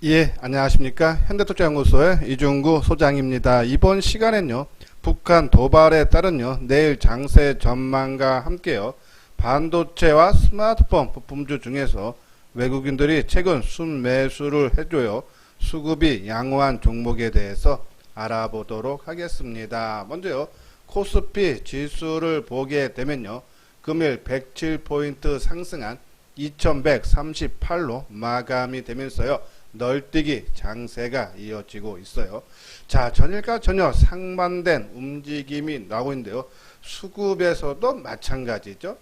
예, 안녕하십니까. 현대투자연구소의 이중구 소장입니다. 이번 시간엔요, 북한 도발에 따른요, 내일 장세 전망과 함께요, 반도체와 스마트폰 부품주 중에서 외국인들이 최근 순매수를 해줘요, 수급이 양호한 종목에 대해서 알아보도록 하겠습니다. 먼저요, 코스피 지수를 보게 되면요, 금일 107포인트 상승한 2138로 마감이 되면서요, 널뛰기 장세가 이어지고 있어요. 자, 전일과 전혀 상반된 움직임이 나오고 있는데요. 수급에서도 마찬가지죠.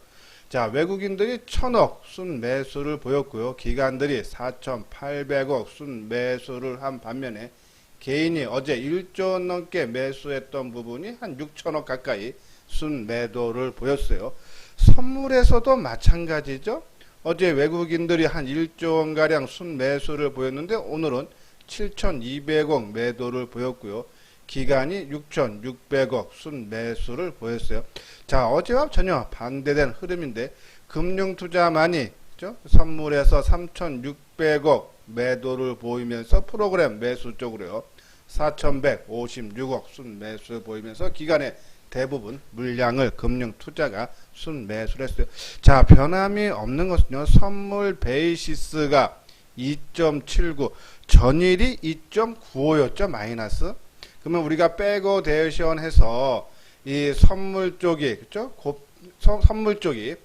자, 외국인들이 1000억 순매수를 보였고요. 기관들이 4800억 순매수를 한 반면에 개인이 어제 1조 원 넘게 매수했던 부분이 한 6천억 가까이 순매도를 보였어요. 선물에서도 마찬가지죠. 어제 외국인들이 한 1조 원가량 순매수를 보였는데 오늘은 7,200억 매도를 보였고요. 기간이 6,600억 순매수를 보였어요. 자, 어제와 전혀 반대된 흐름인데 금융투자만이 선물에서 3,600억 매도를 보이면서 프로그램 매수 쪽으로요. 4,156억 순매수 보이면서 기간에 대부분 물량을 금융투자가 순매수를 했어요. 자, 변함이 없는 것은요. 선물 베이시스가 2.79, 전일이 2.95였죠. 마이너스. 그러면 우리가 백어 대션 해서 이 선물 쪽이, 그죠? 선물 쪽이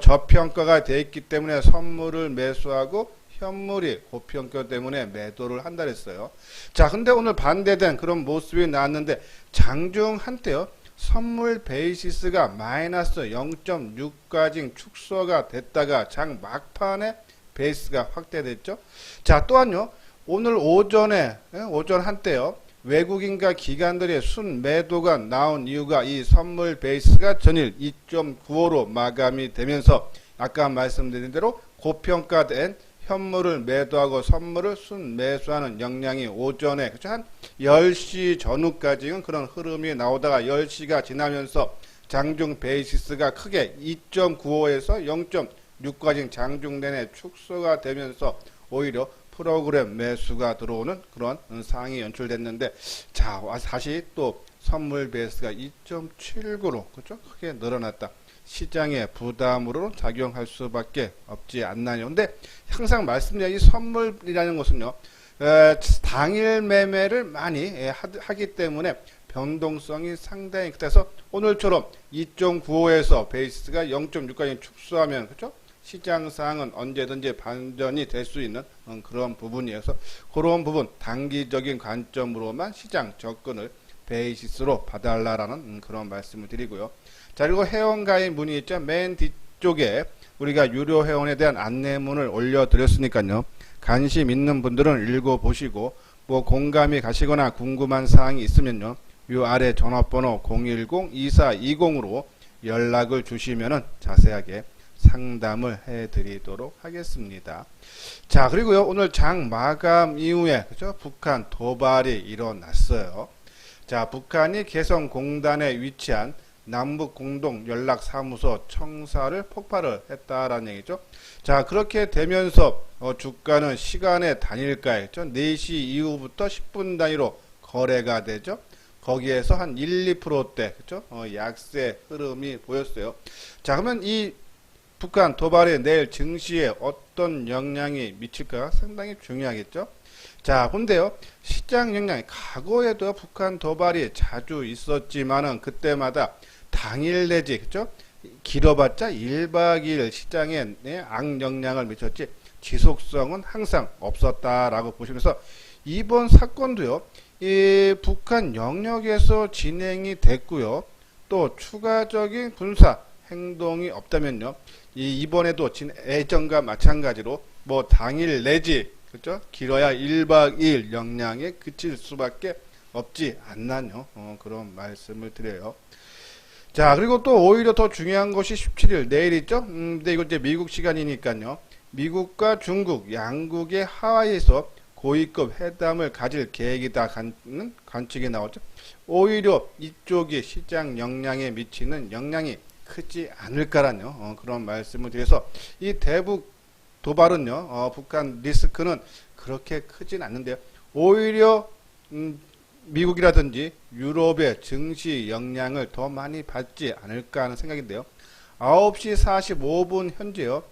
저평가가 되어 있기 때문에 선물을 매수하고 현물이 고평가 때문에 매도를 한다 했어요. 자, 근데 오늘 반대된 그런 모습이 나왔는데 장중 한때요. 선물 베이시스가 마이너스 0.6까지 축소가 됐다가 장 막판에 베이스가 확대됐죠. 자, 또한요. 오늘 오전에 오전 한때요. 외국인과 기관들의 순매도가 나온 이유가 이 선물 베이스가 전일 2.95로 마감이 되면서 아까 말씀드린 대로 고평가된 현물을 매도하고 선물을 순매수하는 역량이 오전에 그쵸? 한 10시 전후까지는 그런 흐름이 나오다가 10시가 지나면서 장중 베이시스가 크게 2.95에서 0.6까지 장중 내내 축소가 되면서 오히려 프로그램 매수가 들어오는 그런 상황이 연출됐는데 자, 다시 또 선물 베이스가 2.79로 그죠? 크게 늘어났다. 시장의 부담으로 작용할 수밖에 없지 않나요. 근데 항상 말씀드린 이 선물이라는 것은요. 당일 매매를 많이 하기 때문에 변동성이 상당히 크다서 오늘처럼 2.95에서 베이스가 0.6까지 축소하면 그렇죠? 시장 상황은 언제든지 반전이 될 수 있는 그런 부분이어서 그런 부분 단기적인 관점으로만 시장 접근을 베이시스로 봐달라라는 그런 말씀을 드리고요. 자, 그리고 회원가입 문의 있죠. 맨 뒤쪽에 우리가 유료 회원에 대한 안내문을 올려드렸으니까요. 관심 있는 분들은 읽어보시고 뭐 공감이 가시거나 궁금한 사항이 있으면요. 요 아래 전화번호 010-2420으로 연락을 주시면은 자세하게 상담을 해드리도록 하겠습니다. 자, 그리고요. 오늘 장 마감 이후에 그죠? 북한 도발이 일어났어요. 자, 북한이 개성공단에 위치한 남북공동연락사무소 청사를 폭발을 했다라는 얘기죠. 자, 그렇게 되면서 주가는 시간의 단일가 했죠. 4시 이후부터 10분 단위로 거래가 되죠. 거기에서 한 1, 2%대 그죠? 약세 흐름이 보였어요. 자, 그러면 이 북한 도발이 내일 증시에 어떤 영향이 미칠까 상당히 중요하겠죠. 자, 근데요, 시장 영향이 과거에도 북한 도발이 자주 있었지만은 그때마다 당일 내지, 그죠? 길어봤자 1박 2일 시장에 악영향을 미쳤지 지속성은 항상 없었다라고 보시면서 이번 사건도요, 이 북한 영역에서 진행이 됐고요, 또 추가적인 군사 행동이 없다면요, 이번에도 예전과 마찬가지로 뭐 당일 내지 그렇죠? 길어야 1박 2일 영향에 그칠 수밖에 없지 않나요? 그런 말씀을 드려요. 자, 그리고 또 오히려 더 중요한 것이 17일 내일 있죠? 근데 이거 이제 미국 시간이니까요. 미국과 중국 양국의 하와이에서 고위급 회담을 가질 계획이다는 관측이 나오죠. 오히려 이쪽이 시장 영향에 미치는 영향이 크지 않을까라는 그런 말씀을 드려서 이 대북 도발은요, 북한 리스크는 그렇게 크진 않는데요. 오히려 미국이라든지 유럽의 증시 영향을 더 많이 받지 않을까 하는 생각인데요. 9시 45분 현재요.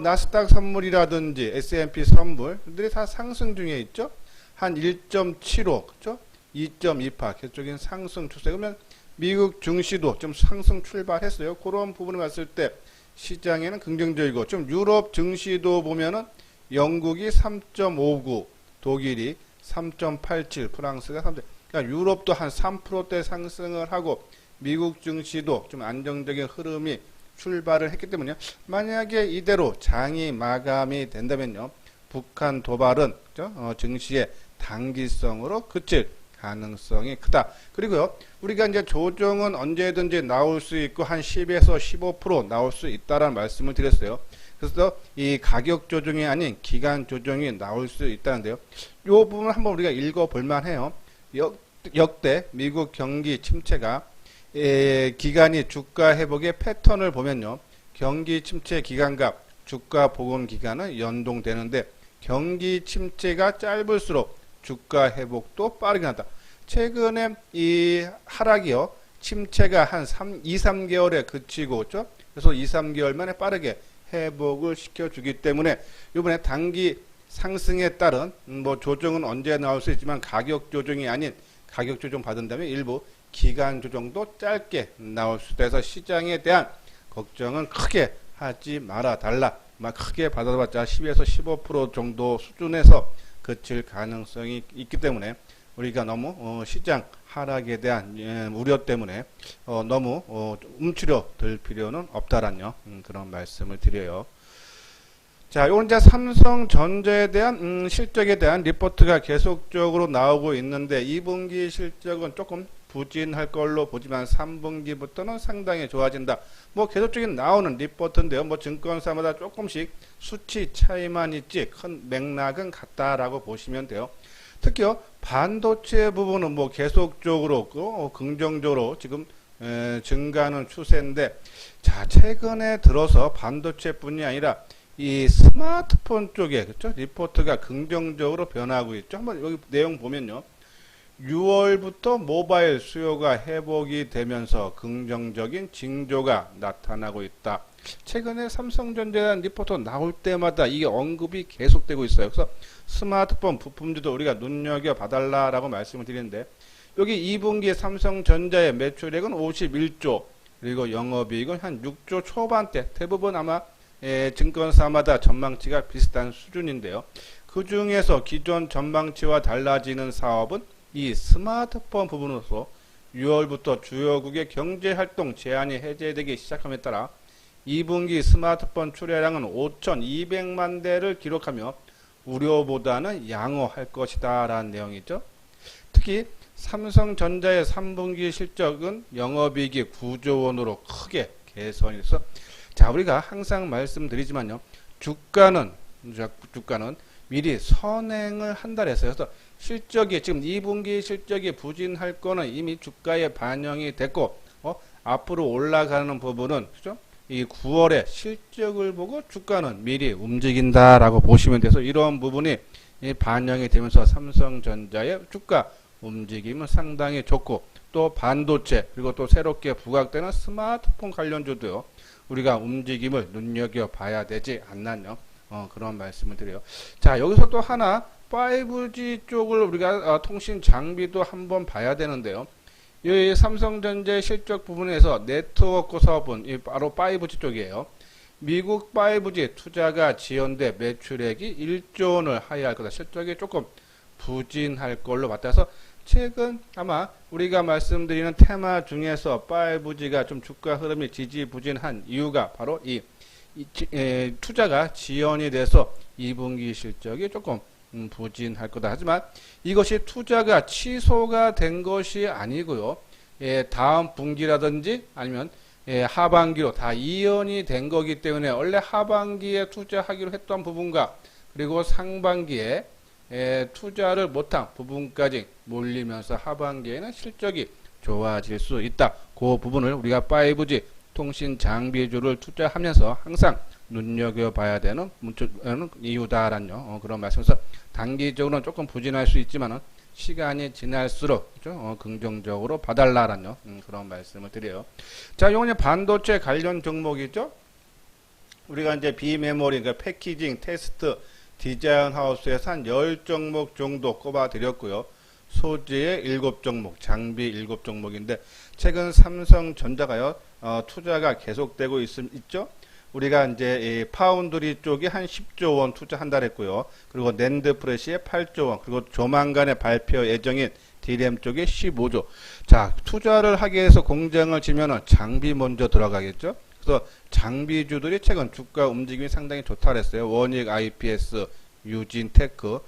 나스닥 선물이라든지 S&P 선물들이 다 상승 중에 있죠. 한 1.75, 그렇죠? 2.28 계속적인 상승 추세. 그러면 미국 증시도 좀 상승 출발했어요. 그런 부분을 봤을 때 시장에는 긍정적이고, 좀 유럽 증시도 보면은 영국이 3.59, 독일이 3.87, 프랑스가 3. 그러니까 유럽도 한 3%대 상승을 하고 미국 증시도 좀 안정적인 흐름이 출발을 했기 때문에 만약에 이대로 장이 마감이 된다면요, 북한 도발은 그렇죠? 증시의 단기성으로 그칠 가능성이 크다. 그리고요, 우리가 이제 조정은 언제든지 나올 수 있고 한 10에서 15% 나올 수 있다라는 말씀을 드렸어요. 그래서 이 가격 조정이 아닌 기간 조정이 나올 수 있다는데요. 이 부분 한번 우리가 읽어볼 만해요. 역대 미국 경기 침체가 기간이 주가 회복의 패턴을 보면요, 경기 침체 기간과 주가 복원 기간은 연동되는데 경기 침체가 짧을수록 주가 회복도 빠르게 난다. 최근에 이 하락이요, 침체가 한 2, 3개월에 그치고, 그렇죠? 그래서 2, 3개월 만에 빠르게 회복을 시켜주기 때문에 이번에 단기 상승에 따른 뭐 조정은 언제 나올 수 있지만 가격 조정이 아닌 가격 조정 받은다면 일부 기간 조정도 짧게 나올 수도 해서 시장에 대한 걱정은 크게 하지 말아 달라. 막 크게 받아봤자 10에서 15% 정도 수준에서 그칠 가능성이 있기 때문에 우리가 너무 시장 하락에 대한 우려 때문에 너무 움츠려 들 필요는 없다라는 그런 말씀을 드려요. 자, 이건 이제 삼성전자에 대한 실적에 대한 리포트가 계속적으로 나오고 있는데 2분기 실적은 조금 부진할 걸로 보지만 3분기부터는 상당히 좋아진다. 뭐 계속적인 나오는 리포트인데요. 뭐 증권사마다 조금씩 수치 차이만 있지 큰 맥락은 같다라고 보시면 돼요. 특히요, 반도체 부분은 뭐 계속적으로 긍정적으로 지금 증가하는 추세인데, 자, 최근에 들어서 반도체뿐이 아니라 이 스마트폰 쪽에 그렇죠? 리포트가 긍정적으로 변하고 있죠. 한번 여기 내용 보면요. 6월부터 모바일 수요가 회복이 되면서 긍정적인 징조가 나타나고 있다. 최근에 삼성전자에 대한 리포트 나올 때마다 이게 언급이 계속되고 있어요. 그래서 스마트폰 부품주도 우리가 눈여겨봐달라라고 말씀을 드리는데, 여기 2분기 삼성전자의 매출액은 51조, 그리고 영업이익은 한 6조 초반대, 대부분 아마 증권사마다 전망치가 비슷한 수준인데요. 그 중에서 기존 전망치와 달라지는 사업은 이 스마트폰 부분으로서 6월부터 주요국의 경제활동 제한이 해제되기 시작함에 따라 2분기 스마트폰 출하량은 5,200만 대를 기록하며 우려보다는 양호할 것이다 라는 내용이죠. 특히 삼성전자의 3분기 실적은 영업이익이 9조 원으로 크게 개선이 돼서, 자, 우리가 항상 말씀드리지만요, 주가는 미리 선행을 한다 했어요. 그래서 실적이 지금 2분기 실적이 부진할 거는 이미 주가에 반영이 됐고, 앞으로 올라가는 부분은 그죠? 이 9월에 실적을 보고 주가는 미리 움직인다라고 보시면 돼서 이런 부분이 반영이 되면서 삼성전자의 주가 움직임은 상당히 좋고, 또 반도체 그리고 또 새롭게 부각되는 스마트폰 관련주도요, 우리가 움직임을 눈여겨봐야 되지 않나요? 그런 말씀을 드려요. 자, 여기서 또 하나 5G 쪽을 우리가 통신 장비도 한번 봐야 되는데요. 이 삼성전자의 실적 부분에서 네트워크 사업은 바로 5G 쪽이에요. 미국 5G 투자가 지연돼 매출액이 1조 원을 하회할 거다. 실적이 조금 부진할 걸로 맞다서 최근 아마 우리가 말씀드리는 테마 중에서 5G가 좀 주가 흐름이 지지부진한 이유가 바로 투자가 지연이 돼서 2분기 실적이 조금 부진할 거다. 하지만 이것이 투자가 취소가 된 것이 아니고요. 다음 분기라든지 아니면 하반기로 다 이연이 된 거기 때문에 원래 하반기에 투자하기로 했던 부분과 그리고 상반기에 투자를 못한 부분까지 몰리면서 하반기에는 실적이 좋아질 수 있다. 그 부분을 우리가 5G 통신 장비주를 투자하면서 항상 눈여겨봐야 되는 이유다라는 그런 말씀에서 단기적으로는 조금 부진할 수 있지만은 시간이 지날수록 그죠? 긍정적으로 봐달라라는 그런 말씀을 드려요. 자, 요건 반도체 관련 종목이죠. 우리가 이제 비메모리, 그러니까 패키징, 테스트, 디자인 하우스에서 한 10종목 정도 꼽아 드렸고요. 소재의 7종목, 장비 7종목인데 최근 삼성전자가요, 투자가 계속되고 있죠. 우리가 이제 이 파운드리 쪽이 한 10조 원 투자한다 했고요. 그리고 낸드 프레시에 8조 원, 그리고 조만간에 발표 예정인 D램 쪽에 15조. 자, 투자를 하기 위해서 공장을 지면은 장비 먼저 들어가겠죠. 그래서 장비주들이 최근 주가 움직임이 상당히 좋다 그랬어요. 원익 IPS, 유진테크,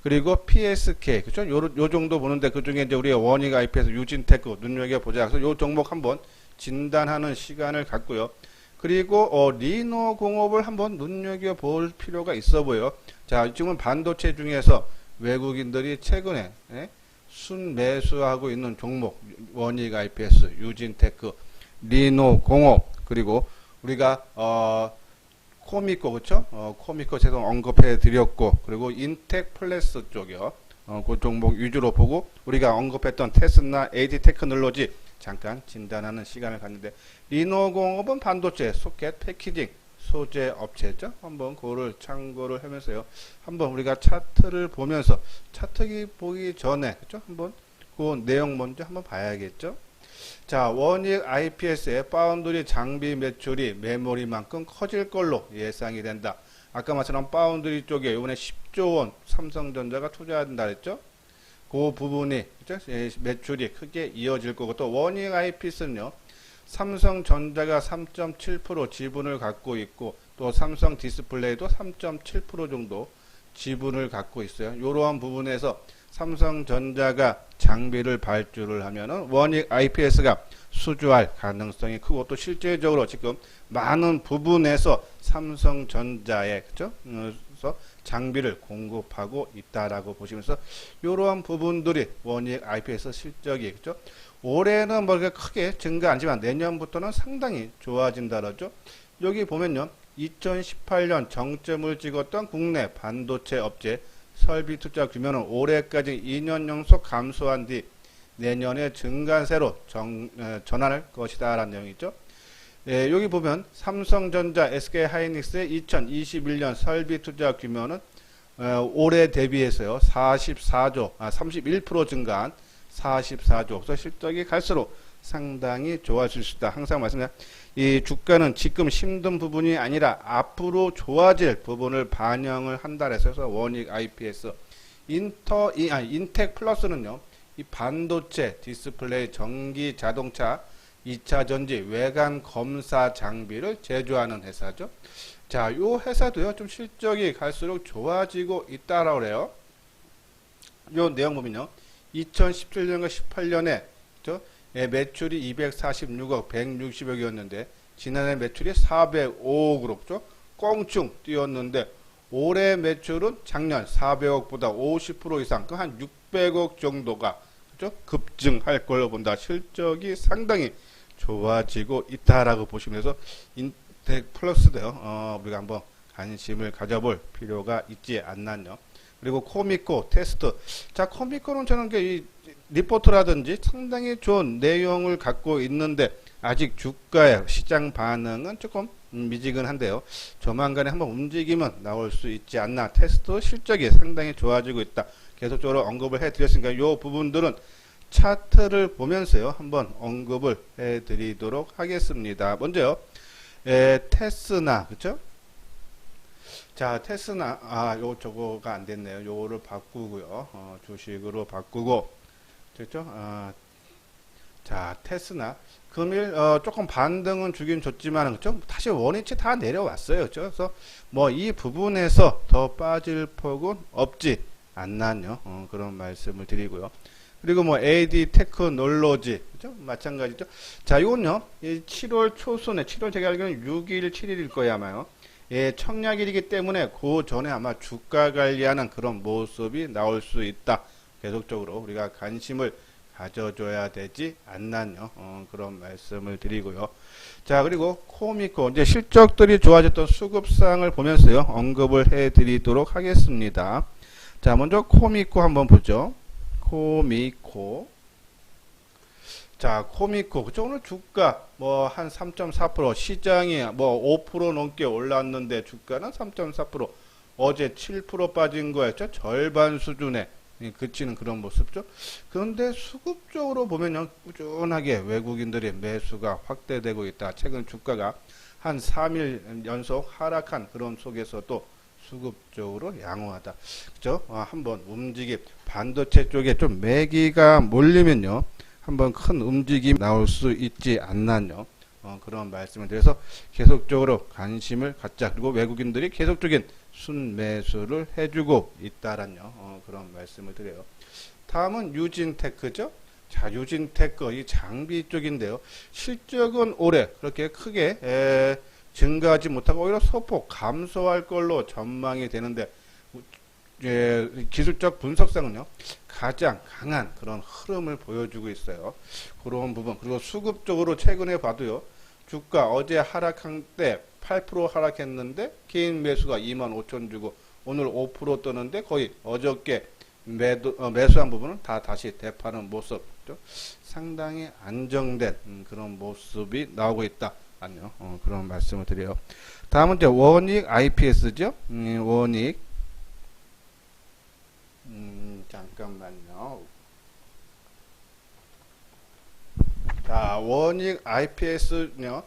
그리고 PSK, 그죠? 요 정도 보는데 그 중에 이제 우리가 원익 IPS, 유진테크 눈여겨보자. 그래서 요 종목 한번 진단하는 시간을 갖고요. 그리고 리노공업을 한번 눈여겨볼 필요가 있어 보여요. 자, 지금은 반도체 중에서 외국인들이 최근에 순매수하고 있는 종목, 원익 IPS, 유진테크, 리노공업, 그리고 우리가 코미코, 그쵸? 코미코 제가 언급해 드렸고, 그리고 인텍플래스 쪽이요. 그 종목 위주로 보고 우리가 언급했던 테스나, AD 테크놀로지 잠깐 진단하는 시간을 갖는데, 리노공업은 반도체, 소켓, 패키징, 소재 업체죠. 한번 그거를 참고를 하면서요. 한번 우리가 차트를 보면서, 차트 보기 전에, 그죠? 한번 그 내용 먼저 한번 봐야겠죠. 자, 원익 IPS의 파운드리 장비 매출이 메모리만큼 커질 걸로 예상이 된다. 아까 말처럼 파운드리 쪽에 이번에 10조 원 삼성전자가 투자한다 했죠. 그 부분이 그죠? 매출이 크게 이어질 거고, 또 원익 IPS는요. 삼성전자가 3.7% 지분을 갖고 있고, 또 삼성 디스플레이도 3.7% 정도 지분을 갖고 있어요. 이러한 부분에서 삼성전자가 장비를 발주를 하면은 원익 IPS가 수주할 가능성이 크고, 또 실제적으로 지금 많은 부분에서 삼성전자에 그죠? 그래서 장비를 공급하고 있다라고 보시면서 이러한 부분들이 원익 IPS 실적이 그죠? 올해는 뭐 크게 증가 아니지만 내년부터는 상당히 좋아진다라죠. 여기 보면요, 2018년 정점을 찍었던 국내 반도체 업체 설비 투자 규모는 올해까지 2년 연속 감소한 뒤 내년에 증가세로 전환할 것이다 라는 내용이죠. 예, 여기 보면 삼성전자, SK하이닉스의 2021년 설비 투자 규모는 올해 대비해서요 31% 증가한 44조. 그래서 실적이 갈수록 상당히 좋아질 수 있다. 항상 말씀드립니다. 이 주가는 지금 힘든 부분이 아니라 앞으로 좋아질 부분을 반영을 한다 해서 원익 IPS, 인텍 플러스는요, 이 반도체, 디스플레이, 전기 자동차, 2차 전지, 외관 검사 장비를 제조하는 회사죠. 자, 요 회사도요, 좀 실적이 갈수록 좋아지고 있다라고 그래요. 요 내용 보면요, 2017년과 18년에 매출이 246억 160억이었는데 지난해 매출이 405억으로 그죠? 껑충 뛰었는데 올해 매출은 작년 400억보다 50% 이상, 그 한 600억 정도가 그죠? 급증할 걸로 본다. 실적이 상당히 좋아지고 있다라고 보시면서 인텍 플러스도요. 우리가 한번 관심을 가져볼 필요가 있지 않나요? 그리고 코미코 테스트. 자, 코미코는 저는 이 리포트라든지 상당히 좋은 내용을 갖고 있는데 아직 주가의 시장 반응은 조금 미지근한데요. 조만간에 한번 움직이면 나올 수 있지 않나. 테스트 실적이 상당히 좋아지고 있다. 계속적으로 언급을 해드렸으니까 이 부분들은 차트를 보면서요 한번 언급을 해드리도록 하겠습니다. 먼저요, 테스나, 그쵸? 자, 테스나, 저거가 안 됐네요. 요거를 바꾸고요. 주식으로 바꾸고, 됐죠? 자, 테스나. 금일, 조금 반등은 주긴 줬지만, 그쵸? 다시 원위치 다 내려왔어요. 그쵸? 그래서, 뭐, 이 부분에서 더 빠질 폭은 없지 않나요? 그런 말씀을 드리고요. 그리고 뭐, AD 테크놀로지. 그죠? 마찬가지죠? 자, 이건요, 7월 초순에, 7월 제가 알기로는 6일, 7일일 거예요, 아마요. 예, 청약일이기 때문에 그 전에 아마 주가 관리하는 그런 모습이 나올 수 있다. 계속적으로 우리가 관심을 가져줘야 되지 않나요? 그런 말씀을 드리고요. 자, 그리고 코미코 이제 실적들이 좋아졌던 수급상을 보면서요 언급을 해드리도록 하겠습니다. 자, 먼저 코미코 한번 보죠. 코미코. 자, 코미코. 그쵸? 오늘 주가 뭐 한 3.4%, 시장이 뭐 5% 넘게 올랐는데 주가는 3.4%, 어제 7% 빠진 거였죠. 절반 수준에 그치는 그런 모습죠. 그런데 수급적으로 보면요, 꾸준하게 외국인들의 매수가 확대되고 있다. 최근 주가가 한 3일 연속 하락한 그런 속에서도 수급적으로 양호하다. 그죠? 한번 움직임, 반도체 쪽에 좀 매기가 몰리면요, 한번 큰 움직임이 나올 수 있지 않나요? 그런 말씀을 드려서 계속적으로 관심을 갖자. 그리고 외국인들이 계속적인 순매수를 해주고 있다라는 그런 말씀을 드려요. 다음은 유진테크죠. 자, 유진테크 이 장비 쪽인데요. 실적은 올해 그렇게 크게 증가하지 못하고 오히려 소폭 감소할 걸로 전망이 되는데, 기술적 분석상은요 가장 강한 그런 흐름을 보여주고 있어요. 그런 부분. 그리고 수급적으로 최근에 봐도요, 주가 어제 하락한 때 8% 하락했는데 개인 매수가 25,000 주고 오늘 5% 뜨는데 거의 어저께 매수한 부분은 다 다시 되파는 모습. 상당히 안정된 그런 모습이 나오고 있다. 아니요. 그런 말씀을 드려요. 다음은 이제 원익 IPS죠. 원익. 잠깐만요. 자, 원익 IPS요.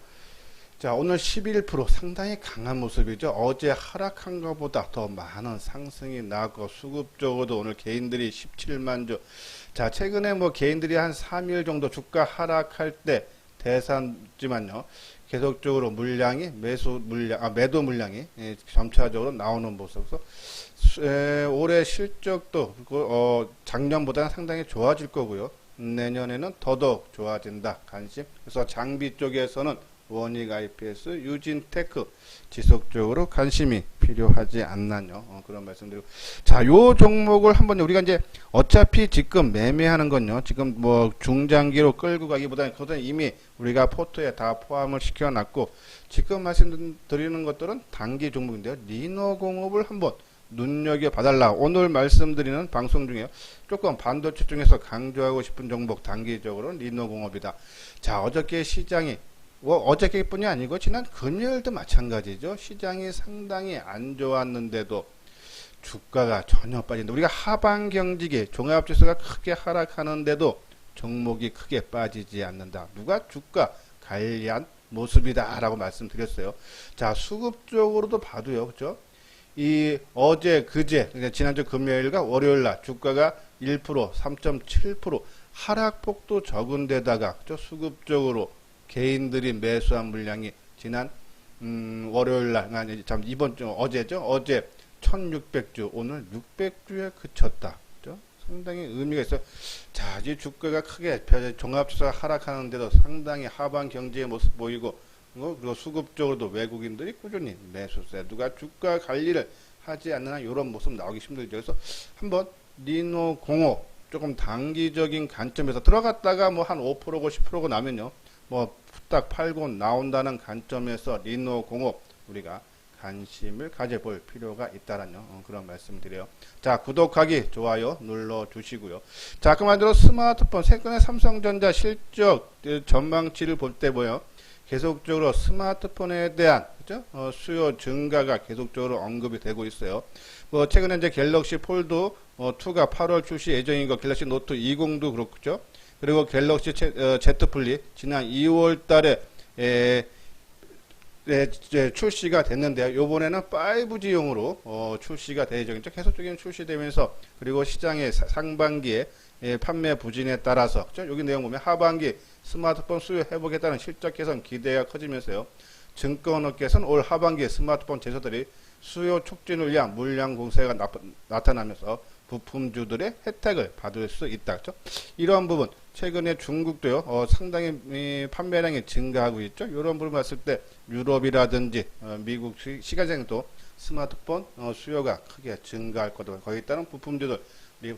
자, 오늘 11% 상당히 강한 모습이죠. 어제 하락한 것보다 더 많은 상승이 나고, 수급적으로도 오늘 개인들이 17만 주. 자, 최근에 뭐 개인들이 한 3일 정도 주가 하락할 때 대사지만요, 계속적으로 물량이 매도 물량이 점차적으로 나오는 모습. 올해 실적도 작년보다는 상당히 좋아질 거고요. 내년에는 더더욱 좋아진다. 관심. 그래서 장비 쪽에서는 원익 IPS, 유진테크 지속적으로 관심이 필요하지 않나요? 그런 말씀드리고. 자, 요 종목을 한번 우리가 이제 어차피 지금 매매하는 건요, 지금 뭐 중장기로 끌고 가기보다는 그것은 이미 우리가 포트에 다 포함을 시켜놨고, 지금 말씀드리는 것들은 단기 종목인데요. 리노공업을 한번 눈여겨봐달라. 오늘 말씀드리는 방송 중에 조금 반도체 중에서 강조하고 싶은 종목, 단기적으로는 리노공업이다. 자, 어저께 시장이 어저께뿐이 아니고 지난 금요일도 마찬가지죠. 시장이 상당히 안 좋았는데도 주가가 전혀 빠진다. 우리가 하반 경직이 종합지수가 크게 하락하는데도 종목이 크게 빠지지 않는다. 누가 주가 관리한 모습이다 라고 말씀드렸어요. 자, 수급적으로도 봐도요, 그죠? 이 어제 그제 지난주 금요일과 월요일날 주가가 1%, 3.7% 하락폭도 적은 데다가, 그죠? 수급적으로 개인들이 매수한 물량이 지난 월요일날, 아니 참 이번 주 어제죠. 어제 1600주, 오늘 600주에 그쳤다. 그죠? 상당히 의미가 있어요. 자, 이 주가가 크게 종합지수가 하락하는데도 상당히 하반 경제의 모습 보이고, 그리고 수급적으로도 외국인들이 꾸준히 매수세, 누가 주가 관리를 하지 않는 한 이런 모습 나오기 힘들죠. 그래서 한번 리노공업 조금 단기적인 관점에서 들어갔다가 뭐 한 5%고 10%고 나면요, 뭐 딱 팔고 나온다는 관점에서 리노공업 우리가 관심을 가져볼 필요가 있다라는 그런 말씀을 드려요. 자, 구독하기, 좋아요 눌러 주시고요. 자, 그만대로 스마트폰 최근에 삼성전자 실적 전망치를 볼 때 뭐요? 계속적으로 스마트폰에 대한, 그죠? 수요 증가가 계속적으로 언급이 되고 있어요. 뭐 최근에 이제 갤럭시 폴드 2가 8월 출시 예정인 거, 갤럭시 노트 20도 그렇죠. 그리고 갤럭시 Z 플립 지난 2월 달에 출시가 됐는데요. 요번에는 5G용으로 출시가 될 예정이죠. 계속적인 출시되면서, 그리고 시장의 상반기에 판매 부진에 따라서, 그렇죠? 여기 내용 보면 하반기 스마트폰 수요 회복에 따른 실적 개선 기대가 커지면서요, 증권업계에서는 올 하반기 스마트폰 제조들이 수요 촉진을 위한 물량 공세가 나타나면서 부품주들의 혜택을 받을 수 있다. 그렇죠? 이러한 부분, 최근에 중국도요, 상당히 판매량이 증가하고 있죠. 이런 부분 봤을 때 유럽이라든지 미국 시가장도 스마트폰 수요가 크게 증가할 거다. 거기에 따른 부품주들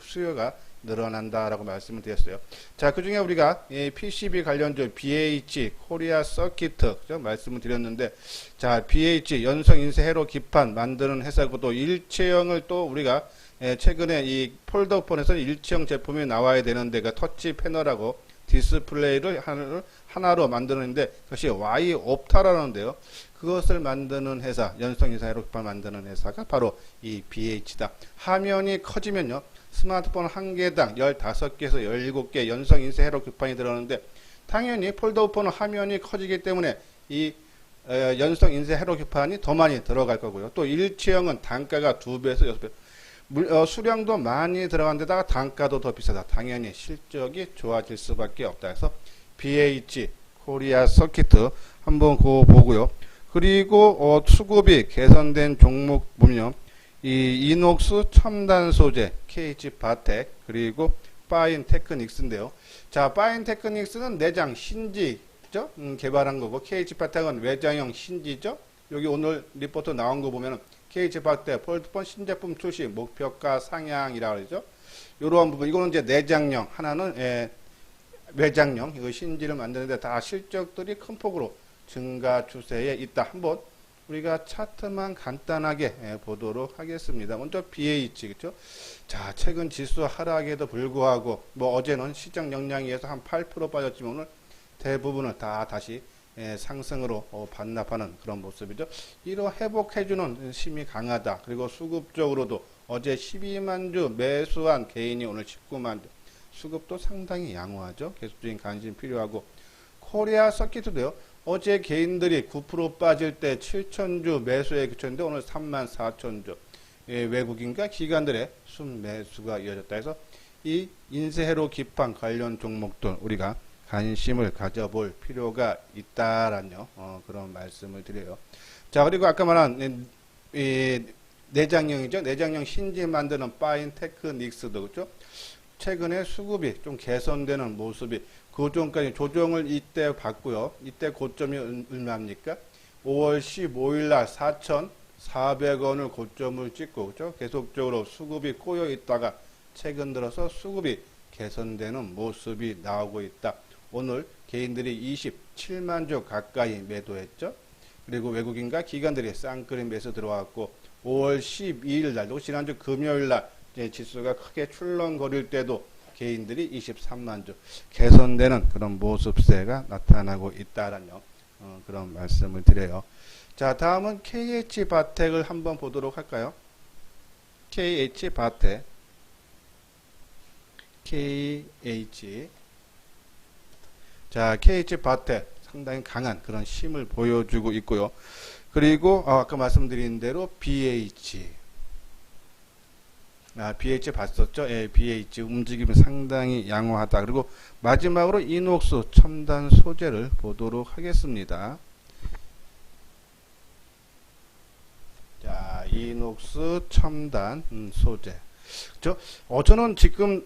수요가 늘어난다라고 말씀을 드렸어요. 자, 그 중에 우리가 PCB 관련주 BH 코리아 서키트 말씀을 드렸는데, 자, BH 연성 인쇄 회로 기판 만드는 회사고 또 일체형을 또 우리가 최근에 이 폴더폰에서 일체형 제품이 나와야 되는데 그 터치 패널하고 디스플레이를 하나로 만드는데 그것이 Y옵타라는데요. 그것을 만드는 회사, 연성 인쇄 회로 기판 만드는 회사가 바로 이 BH다. 화면이 커지면요. 스마트폰 한 개당 15개에서 17개 연성 인쇄 회로 기판이 들어오는데 당연히 폴더폰은 화면이 커지기 때문에 이 연성 인쇄 회로 기판이 더 많이 들어갈 거고요. 또 일체형은 단가가 2배에서 6배. 수량도 많이 들어간 데다가 단가도 더 비싸다. 당연히 실적이 좋아질 수밖에 없다. 해서 BH 코리아 서키트 한번 그거 보고요. 그리고 수급이 개선된 종목 보면 이 이녹스 첨단 소재 KH 바텍 그리고 파인 테크닉스인데요. 자, 파인 테크닉스는 내장 신지죠? 개발한 거고 KH 바텍은 외장형 신지죠? 여기 오늘 리포트 나온 거 보면은 KH 바텍 폴드폰 신제품 출시 목표가 상향이라고 그러죠. 요런 부분 이거는 이제 내장형 하나는 외장형 이거 신지를 만드는데 다 실적들이 큰 폭으로 증가 추세에 있다. 한번 우리가 차트만 간단하게 보도록 하겠습니다. 먼저 BH 그렇죠? 자, 최근 지수 하락에도 불구하고 뭐 어제는 시장 영향에 의해서 한 8% 빠졌지만 오늘 대부분을 다 다시 상승으로 반납하는 그런 모습이죠. 이로 회복해주는 힘이 강하다. 그리고 수급적으로도 어제 12만 주 매수한 개인이 오늘 19만 주. 수급도 상당히 양호하죠. 계속적인 관심 필요하고 코리아 서키트도요. 어제 개인들이 9% 빠질 때 7,000주 매수에 그쳤는데 오늘 34,000주. 외국인과 기관들의 순매수가 이어졌다 해서 이 인쇄회로 기판 관련 종목들 우리가 관심을 가져볼 필요가 있다라는 그런 말씀을 드려요. 자, 그리고 아까 말한 내장형이죠. 내장형 신지 만드는 파인 테크닉스도 그렇죠. 최근에 수급이 좀 개선되는 모습이 고점까지 조정을 이때 받고요. 이때 고점이 얼마입니까? 5월 15일 날 4,400원을 고점을 찍고 그렇죠? 계속적으로 수급이 꼬여 있다가 최근 들어서 수급이 개선되는 모습이 나오고 있다. 오늘 개인들이 27만 주 가까이 매도했죠. 그리고 외국인과 기관들이 쌍끌이 매수 들어왔고 5월 12일 날도 지난주 금요일 날 지수가 크게 출렁거릴 때도 개인들이 23만 주 개선되는 그런 모습세가 나타나고 있다라는 그런 말씀을 드려요. 자, 다음은 KH 바텍을 한번 보도록 할까요? KH 바텍 KH 자, KH 바텍 상당히 강한 그런 힘을 보여주고 있고요. 그리고 아까 말씀드린 대로 BH BH 봤었죠? 예, BH 움직임이 상당히 양호하다. 그리고 마지막으로 이녹스 첨단 소재를 보도록 하겠습니다. 자, 이녹스 첨단 소재. 그죠? 저는 지금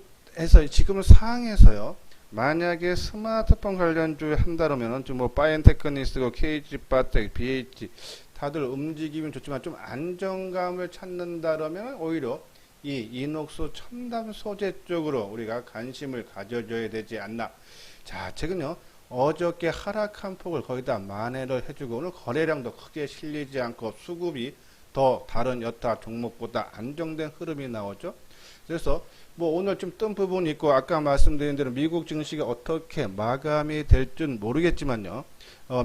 상황에서요. 만약에 스마트폰 관련주에 한다면은 좀 뭐 파인 테크닉스고 KH 바텍, BH 다들 움직임이 좋지만 좀 안정감을 찾는다면 오히려 이 이녹스 첨단 소재 쪽으로 우리가 관심을 가져줘야 되지 않나. 자, 최근요 어저께 하락한 폭을 거의 다 만회를 해주고 오늘 거래량도 크게 실리지 않고 수급이 더 다른 여타 종목보다 안정된 흐름이 나오죠. 그래서 뭐 오늘 좀 뜬 부분이 있고 아까 말씀드린 대로 미국 증시가 어떻게 마감이 될 줄 모르겠지만요.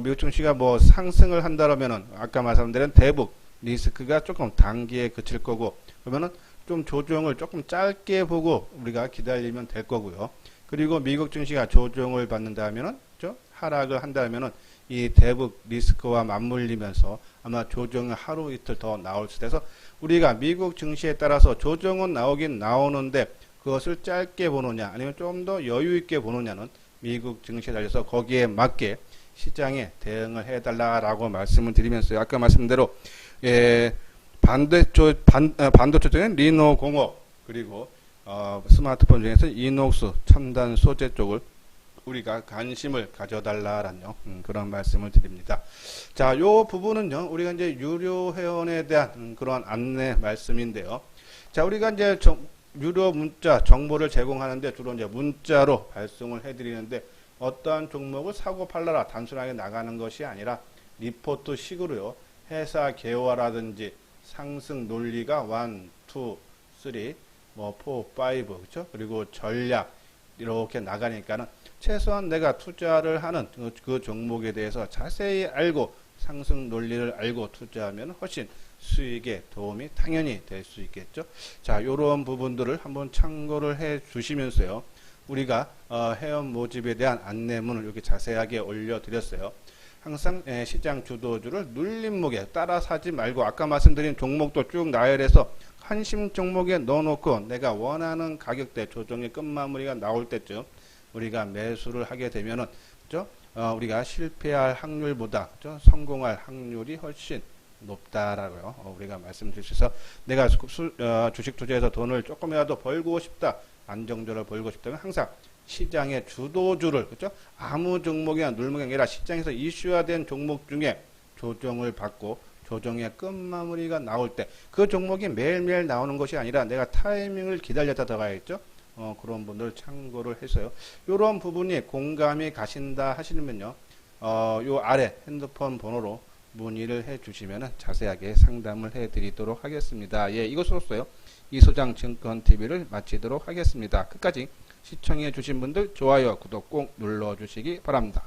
미국 증시가 뭐 상승을 한다면은 아까 말씀드린 대북 리스크가 조금 단기에 그칠 거고 그러면은 좀 조정을 조금 짧게 보고 우리가 기다리면 될 거고요. 그리고 미국 증시가 조정을 받는다면은 하락을 한다면은 이 대북 리스크와 맞물리면서 아마 조정이 하루 이틀 더 나올 수도 있어서 우리가 미국 증시에 따라서 조정은 나오긴 나오는데 그것을 짧게 보느냐 아니면 좀 더 여유 있게 보느냐는 미국 증시에 달려서 거기에 맞게 시장에 대응을 해달라라고 말씀을 드리면서요. 아까 말씀대로 반도체 쪽에는 리노공업 그리고 스마트폰 중에서 이녹스 첨단 소재 쪽을 우리가 관심을 가져달라라는 그런 말씀을 드립니다. 자, 요 부분은요 우리가 이제 유료 회원에 대한 그런 안내 말씀인데요. 자, 우리가 이제 유료 문자 정보를 제공하는데 주로 이제 문자로 발송을 해드리는데 어떠한 종목을 사고 팔라라 단순하게 나가는 것이 아니라 리포트 식으로요. 회사 개요라든지 상승 논리가 1, 2, 3, 뭐 4, 5 그렇죠? 그리고 전략 이렇게 나가니까는 최소한 내가 투자를 하는 그 종목에 대해서 자세히 알고 상승 논리를 알고 투자하면 훨씬 수익에 도움이 당연히 될 수 있겠죠. 자, 요런 부분들을 한번 참고를 해 주시면서요. 우리가 회원 모집에 대한 안내문을 이렇게 자세하게 올려드렸어요. 항상 시장 주도주를 눌림목에 따라 사지 말고 아까 말씀드린 종목도 쭉 나열해서 한심 종목에 넣어놓고 내가 원하는 가격대 조정의 끝마무리가 나올 때쯤 우리가 매수를 하게 되면은 그죠? 우리가 실패할 확률보다 그죠? 성공할 확률이 훨씬 높다라고요. 우리가 말씀드릴 수 있어. 내가 주식 투자에서 돈을 조금이라도 벌고 싶다, 안정적으로 벌고 싶다면 항상 시장의 주도주를 그죠? 아무 종목이나 눌목이 아니라 시장에서 이슈화된 종목 중에 조정을 받고 조정의 끝마무리가 나올 때 그 종목이 매일매일 나오는 것이 아니라 내가 타이밍을 기다렸다 들어가야겠죠. 그런 분들 참고를 해서요. 이런 부분이 공감이 가신다 하시면요. 요 아래 핸드폰 번호로 문의를 해 주시면 자세하게 상담을 해 드리도록 하겠습니다. 예, 이것으로써요. 이소장 증권 TV를 마치도록 하겠습니다. 끝까지 시청해 주신 분들 좋아요, 구독 꼭 눌러 주시기 바랍니다.